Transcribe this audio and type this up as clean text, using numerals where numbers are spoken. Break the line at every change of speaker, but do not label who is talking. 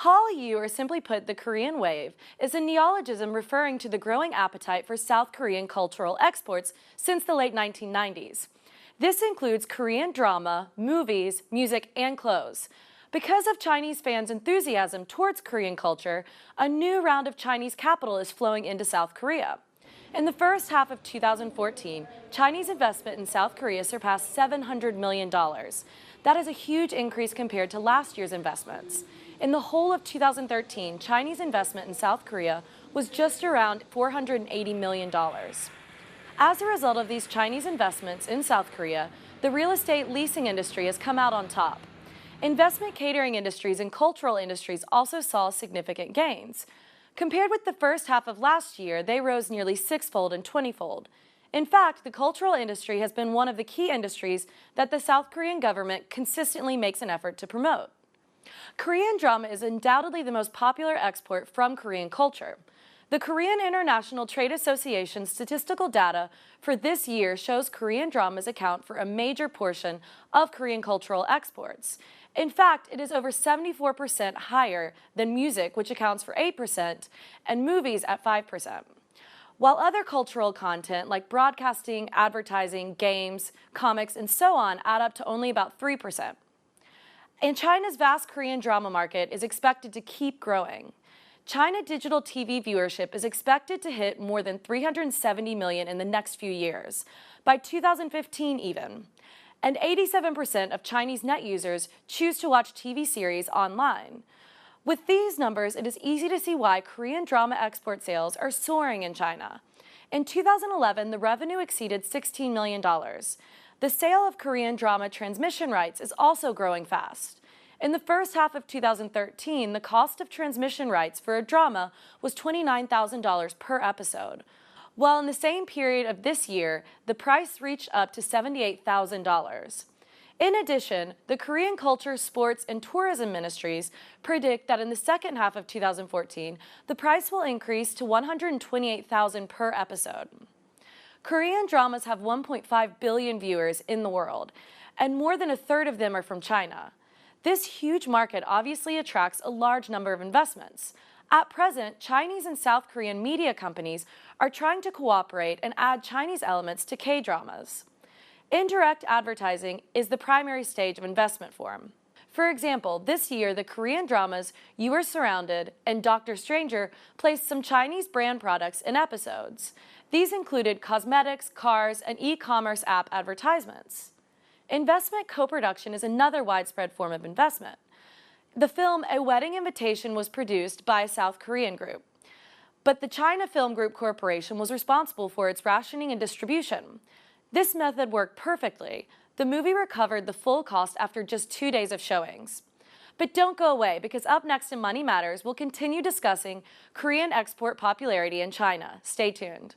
Hallyu, or simply put, the Korean wave, is a neologism referring to the growing appetite for South Korean cultural exports since the late 1990s. This includes Korean drama, movies, music, and clothes. Because of Chinese fans' enthusiasm towards Korean culture, a new round of Chinese capital is flowing into South Korea. In the first half of 2014, Chinese investment in South Korea surpassed $700 million. That is a huge increase compared to last year's investments. In the whole of 2013, Chinese investment in South Korea was just around $480 million. As a result of these Chinese investments in South Korea, the real estate leasing industry has come out on top. Investment catering industries and cultural industries also saw significant gains. Compared with the first half of last year, they rose nearly sixfold and 20-fold. In fact, the cultural industry has been one of the key industries that the South Korean government consistently makes an effort to promote. Korean drama is undoubtedly the most popular export from Korean culture. The Korean International Trade Association's statistical data for this year shows Korean dramas account for a major portion of Korean cultural exports. In fact, it is over 74% higher than music, which accounts for 8%, and movies at 5%. While other cultural content like broadcasting, advertising, games, comics, and so on add up to only about 3%. And China's vast Korean drama market is expected to keep growing. China digital TV viewership is expected to hit more than 370 million in the next few years, by 2015 even. And 87% of Chinese net users choose to watch TV series online. With these numbers, it is easy to see why Korean drama export sales are soaring in China. In 2011, the revenue exceeded $16 million. The sale of Korean drama transmission rights is also growing fast. In the first half of 2013, the cost of transmission rights for a drama was $29,000 per episode, while in the same period of this year, the price reached up to $78,000. In addition, the Korean Culture, Sports, and Tourism Ministries predict that in the second half of 2014, the price will increase to $128,000 per episode. Korean dramas have 1.5 billion viewers in the world, and more than a third of them are from China. This huge market obviously attracts a large number of investments. At present, Chinese and South Korean media companies are trying to cooperate and add Chinese elements to K-dramas. Indirect advertising is the primary stage of investment for them. For example, this year, the Korean dramas You Are Surrounded and Dr. Stranger placed some Chinese brand products in episodes. These included cosmetics, cars, and e-commerce app advertisements. Investment co-production is another widespread form of investment. The film A Wedding Invitation was produced by a South Korean group, but the China Film Group Corporation was responsible for its rationing and distribution. This method worked perfectly. The movie recovered the full cost after just 2 days of showings. But don't go away, because up next in Money Matters, we'll continue discussing Korean export popularity in China. Stay tuned.